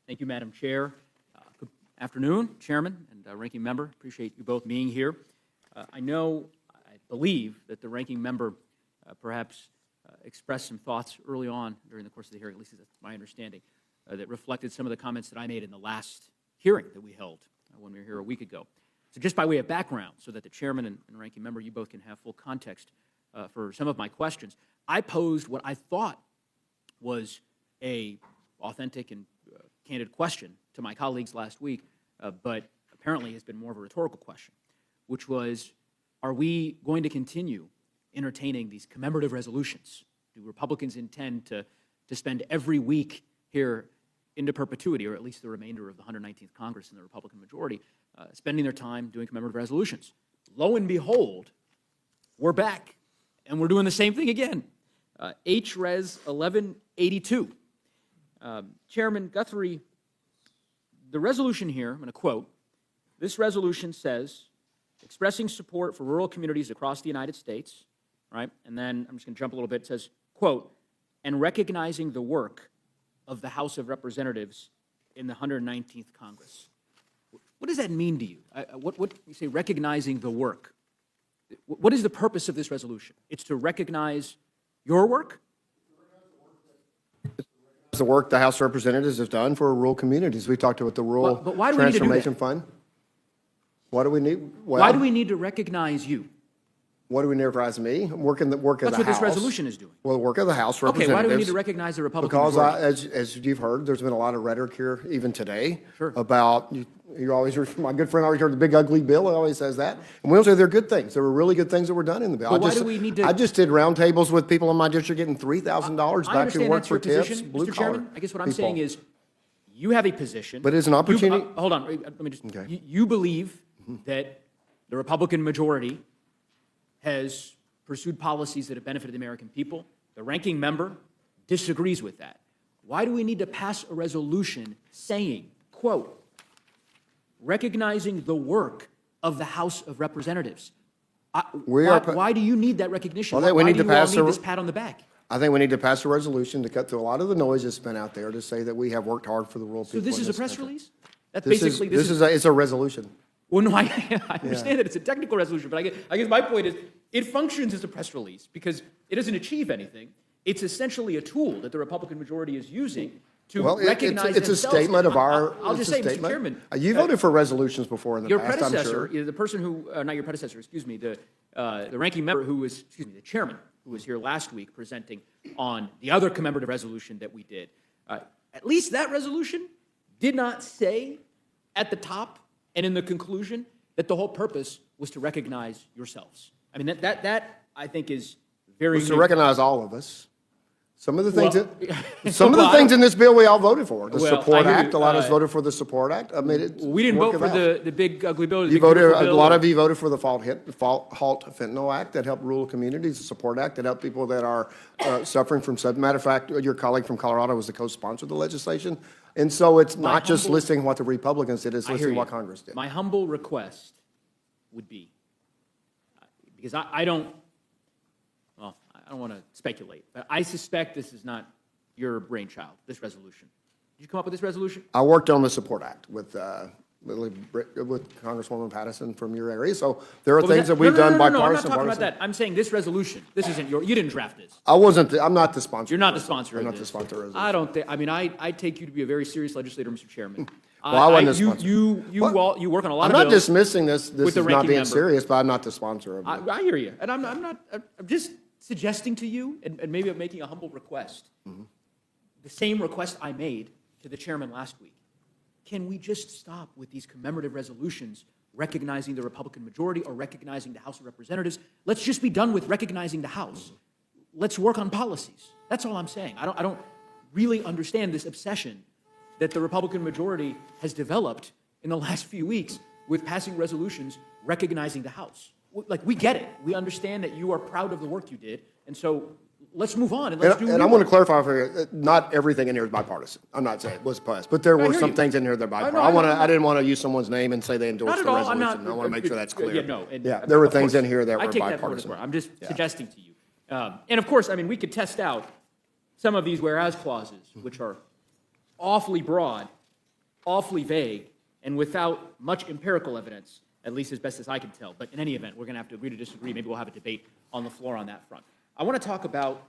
Thank you, Madam Chair. Good afternoon, Chairman and Ranking Member. Appreciate you both being here. I believe that the Ranking Member perhaps expressed some thoughts early on during the course of the hearing, at least that's my understanding, that reflected some of the comments that I made in the last hearing that we held when we were here a week ago. So just by way of background, so that the Chairman and Ranking Member, you both can have full context for some of my questions, I posed what I thought was a authentic and candid question to my colleagues last week, but apparently has been more of a rhetorical question, which was, are we going to continue entertaining these commemorative resolutions? Do Republicans intend to spend every week here into perpetuity, or at least the remainder of the 119th Congress and the Republican majority, spending their time doing commemorative resolutions? Lo and behold, we're back, and we're doing the same thing again. H-Res 1182. Chairman Guthrie, the resolution here, I'm going to quote, this resolution says, expressing support for rural communities across the United States, right? And then I'm just going to jump a little bit. It says, quote, and recognizing the work of the House of Representatives in the 119th Congress. What does that mean to you? What you say, recognizing the work? What is the purpose of this resolution? It's to recognize your work? The work the House of Representatives have done for rural communities. We talked about the Rural but why do we need to do Transformation that? Fund. What do we need? Well, Why do we need to recognize you? What do we need to recognize me? I'm working the work of That's the what House. this resolution is doing. Well, the work of the House of Okay, Representatives. why do we need to recognize the Republican Because majority? as you've heard, there's been a lot of rhetoric here, even today, Sure. about, you always, my good friend always heard the big ugly bill, he always says that. And we don't say they're good things. There were really good things that were done in the bill. But why do we need to- I just did roundtables with people in my district getting $3,000 I back to understand work that's for your tips, position, blue Mr. collar Chairman. I guess what I'm people. saying is, you have a position. But it's an opportunity. Hold on, let me just. Okay. You believe that the Republican majority has pursued policies that have benefited the American people. The ranking member disagrees with that. Why do we need to pass a resolution saying, quote, recognizing the work of the House of Representatives? Why do you need that recognition? Well, we why need do to you all pass need a- this pat on the back? I think we need to pass a resolution to cut through a lot of the noise that's been out there to say that we have worked hard for the rural people. So this in is a press country. release? That's This basically, is it's a resolution. well, no, I understand that it's a technical resolution, but I guess my point is it functions as a press release because it doesn't achieve anything. It's essentially a tool that the Republican majority is using to Well, recognize it's a themselves. statement of our. I'll just it's say, a Mr. statement. Chairman. You voted for resolutions before in the Your past, I'm predecessor, sure. the person who, not your predecessor, excuse me, the ranking member who was, the chairman who was here last week presenting on the other commemorative resolution that we did. At least that resolution did not say at the top and in the conclusion that the whole purpose was to recognize yourselves. I mean, that I think is very Was to recognize all of us. Some of the things Well, some of the well, things in this bill we all voted for. The Well, Support I hear Act, you. a lot of us voted for the Support Act. I mean, we didn't vote for the big ugly bill. You voted, a lot of you voted for the Halt Fentanyl Act that helped rural communities, the Support Act that helped people that are suffering from, matter of fact, your colleague from Colorado was the co-sponsor of the legislation. And so it's not just listing what the Republicans did, it's listing what Congress did. My humble request would be, because I don't want to speculate, but I suspect this is not your brainchild, this resolution. Did you come up with this resolution? I worked on the Support Act with Congresswoman Pattison from your area. So there are things that we've done bipartisan. No, I'm not talking about that. I'm saying this resolution. This isn't you didn't draft this. I'm not the sponsor. You're not the sponsor I'm of not the this. sponsor of this. I don't think, I take you to be a very serious legislator, Mr. Chairman. Well, I wasn't the sponsor. You work on a lot I'm of not bills. dismissing this. This with the is not ranking being member. serious, but I'm not the sponsor of it. I hear you, and I'm just suggesting to you, and maybe I'm making a humble request, the same request I made to the chairman last week. Can we just stop with these commemorative resolutions recognizing the Republican majority or recognizing the House of Representatives? Let's just be done with recognizing the House. Let's work on policies. That's all I'm saying. I don't really understand this obsession that the Republican majority has developed in the last few weeks with passing resolutions recognizing the House. Like, we get it. We understand that you are proud of the work you did, and so let's move on and let's do. And I'm going to clarify for you, not everything in here is bipartisan. I'm not saying it was passed, but there I were hear some you. things in here that are bipartisan. I didn't want to use someone's name and say they Not endorsed at the all. resolution. I'm not. I want to make sure that's clear. Yeah, no. And there were of things course, in here that I were take that for what it's bipartisan. worth. I'm just suggesting to you. And of course, I mean, we could test out some of these whereas clauses, which are awfully broad, awfully vague and without much empirical evidence, at least as best as I can tell. But in any event, we're going to have to agree to disagree. Maybe we'll have a debate on the floor on that front. I want to talk about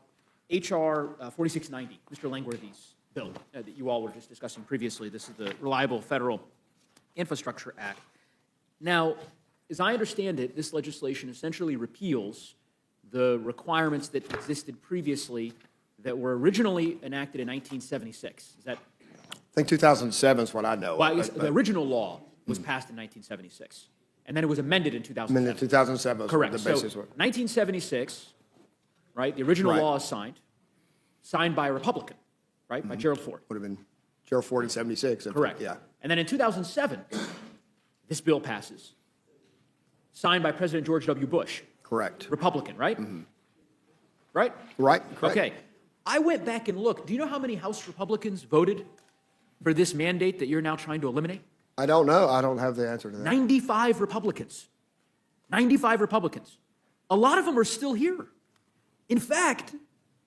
H.R. 4690, Mr. Langworthy's bill that you all were just discussing previously. This is the Reliable Federal Infrastructure Act. Now, as I understand it, this legislation essentially repeals the requirements that existed previously that were originally enacted in 1976. Is that? I think 2007 is what I know. Well, the original law was passed in 1976, and then it was amended in 2007. Amended 2007 was Correct. the So basis. 1976, right? The original Right. law is signed by a Republican, right? By Gerald Ford. Would have been Gerald Ford in 76. Correct. Yeah. And then in 2007, this bill passes, signed by President George W. Bush, Correct. Republican, right? Right? Right. Correct. Okay. I went back and looked. Do you know how many House Republicans voted for this mandate that you're now trying to eliminate? I don't know. I don't have the answer to that. 95 Republicans. 95 Republicans. A lot of them are still here. In fact,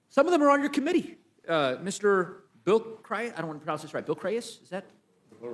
some of them are on your committee. Mr. Bill Crayas, I don't want to pronounce this right. Bill Crayas, is that? Bill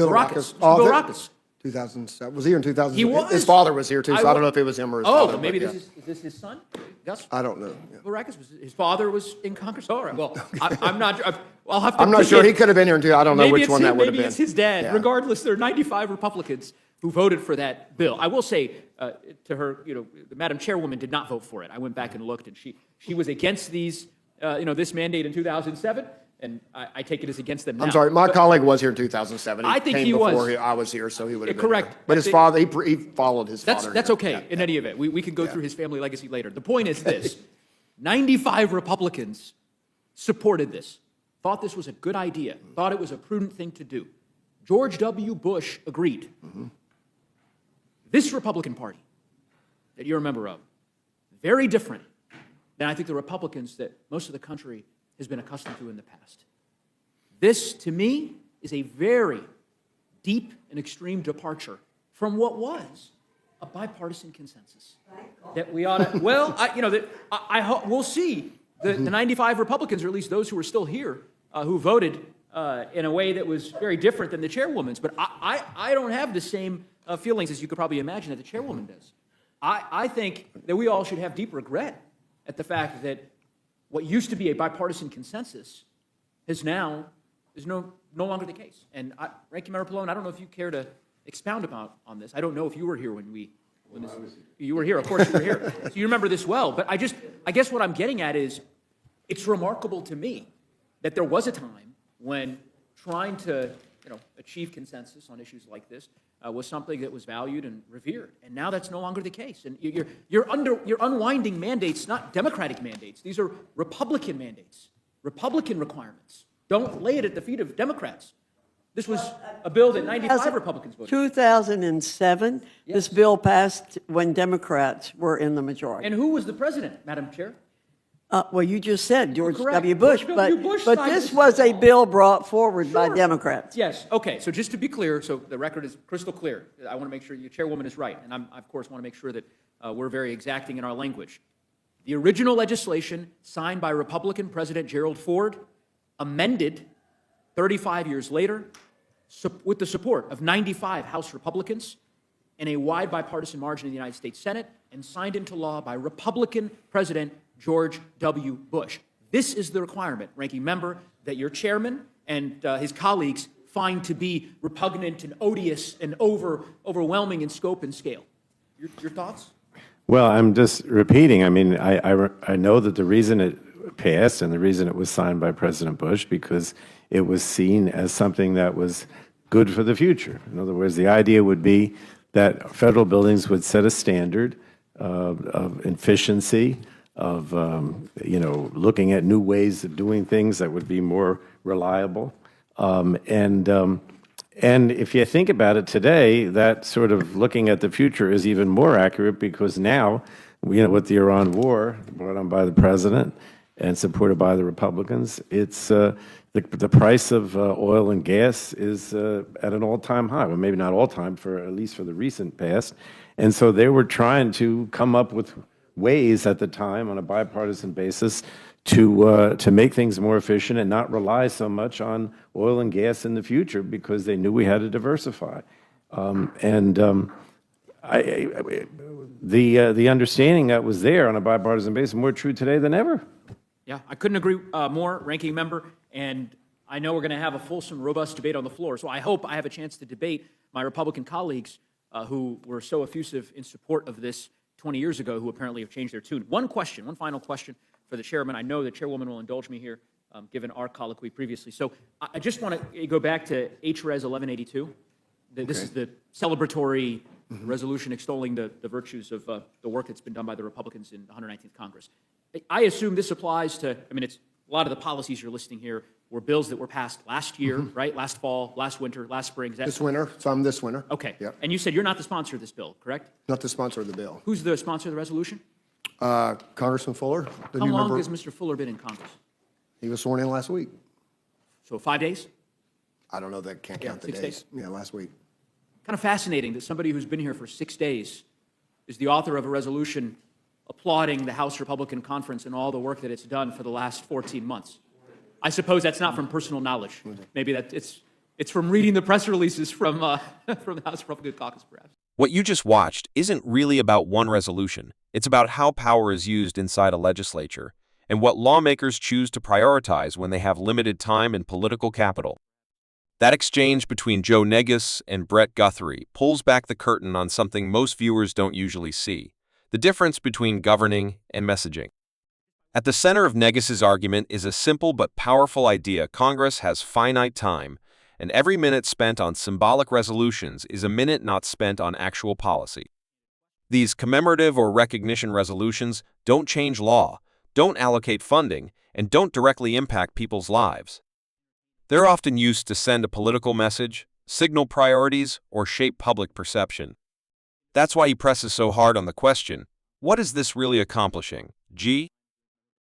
Rackus. Rackus. Bill I think- Rackus. 2007. Was he here in 2007? He was. His father was here too, so I don't know if it was him or his father. Oh, maybe but is this his son, Gus? I don't know. Yeah. Bill Rackus, his father was in Congress. All right, well, I'm not, I'll have to. I'm not dig sure. in. He could have been here too. I don't know Maybe which it's one him, that would have maybe been. it's his dad. Yeah. Regardless, there are 95 Republicans who voted for that bill. I will say to her, the Madam Chairwoman did not vote for it. I went back and looked, and she was against these, this mandate in 2007, and I take it as against them now. I'm sorry. My colleague was here in 2007. I think came he was. before I was here, so he would have been Correct. here. But his father, he followed his father. That's here. okay. Yeah. In any event, we can go through his family legacy later. The point is this: 95 Republicans supported this, thought this was a good idea, thought it was a prudent thing to do. George W. Bush agreed. This Republican Party that you're a member of, very different than I think the Republicans that most of the country has been accustomed to in the past. This, to me, is a very deep and extreme departure from what was a bipartisan consensus that we ought to. Well, I hope we'll see the 95 Republicans, or at least those who are still here, who voted in a way that was very different than the chairwoman's. But I don't have the same feelings as you could probably imagine that the chairwoman does. I think that we all should have deep regret at the fact that what used to be a bipartisan consensus is no longer the case. And Ranking Member Pallone, I don't know if you care to expound on this. I don't know if you were here you were here. Of course you were here. So you remember this well. But I guess what I'm getting at is it's remarkable to me that there was a time when trying to achieve consensus on issues like this was something that was valued and revered, and now that's no longer the case. And you're unwinding mandates, not Democratic mandates. These are Republican mandates, Republican requirements. Don't lay it at the feet of Democrats. This was a bill that 95 Republicans voted. 2007, this bill passed when Democrats were in the majority. And who was the president, Madam Chair? Well, you just said George Correct. W. Bush, George W. but, Bush but signed this this was a bill. bill brought forward by Sure. Democrats. Yes. Okay. So just to be clear, so the record is crystal clear. I want to make sure your chairwoman is right, and I, of course, want to make sure that we're very exacting in our language. The original legislation signed by Republican President Gerald Ford, amended 35 years later, with the support of 95 House Republicans and a wide bipartisan margin in the United States Senate, and signed into law by Republican President George W. Bush. This is the requirement, Ranking Member, that your chairman and his colleagues find to be repugnant and odious and overwhelming in scope and scale. Your thoughts? Well, I'm just repeating. I mean, I know that the reason it passed and the reason it was signed by President Bush, because it was seen as something that was good for the future. In other words, the idea would be that federal buildings would set a standard of efficiency, of looking at new ways of doing things that would be more reliable. And if you think about it today, that sort of looking at the future is even more accurate, because now, with the Iran war brought on by the president and supported by the Republicans, it's the price of oil and gas is at an all-time high. Well, maybe not all-time, at least for the recent past. And so they were trying to come up with ways at the time on a bipartisan basis to make things more efficient and not rely so much on oil and gas in the future because they knew we had to diversify. The understanding that was there on a bipartisan basis is more true today than ever. Yeah, I couldn't agree more, Ranking Member, and I know we're going to have a fulsome, robust debate on the floor, so I hope I have a chance to debate my Republican colleagues who were so effusive in support of this 20 years ago, who apparently have changed their tune. One final question for the chairman. I know the chairwoman will indulge me here, given our colloquy previously. So I just want to go back to HRES 1182. This is the celebratory resolution extolling the virtues of the work that's been done by the Republicans in the 119th Congress. I assume this applies to, I mean, it's a lot of the policies you're listing here were bills that were passed last year, right? Last fall, last winter, last spring. Is that This winter, some this winter. okay? Yep. And you said you're not the sponsor of this bill, correct? Not the sponsor of the bill. Who's the sponsor of the resolution? Congressman Fuller, the How new long member, has Mr. Fuller been in Congress? he was sworn in last week. So 5 days? I don't know that, can't Yeah, count the 6 days. days. Yeah, last week. Kind of fascinating that somebody who's been here for 6 days is the author of a resolution applauding the House Republican Conference and all the work that it's done for the last 14 months. I suppose that's not from personal knowledge. Maybe that it's from reading the press releases from from the House Republican Caucus, perhaps. What you just watched isn't really about one resolution. It's about how power is used inside a legislature and what lawmakers choose to prioritize when they have limited time and political capital. That exchange between Joe Neguse and Brett Guthrie pulls back the curtain on something most viewers don't usually see: the difference between governing and messaging. At the center of Neguse's argument is a simple but powerful idea: Congress has finite time, and every minute spent on symbolic resolutions is a minute not spent on actual policy. These commemorative or recognition resolutions don't change law, don't allocate funding, and don't directly impact people's lives. They're often used to send a political message, signal priorities, or shape public perception. That's why he presses so hard on the question, what is this really accomplishing?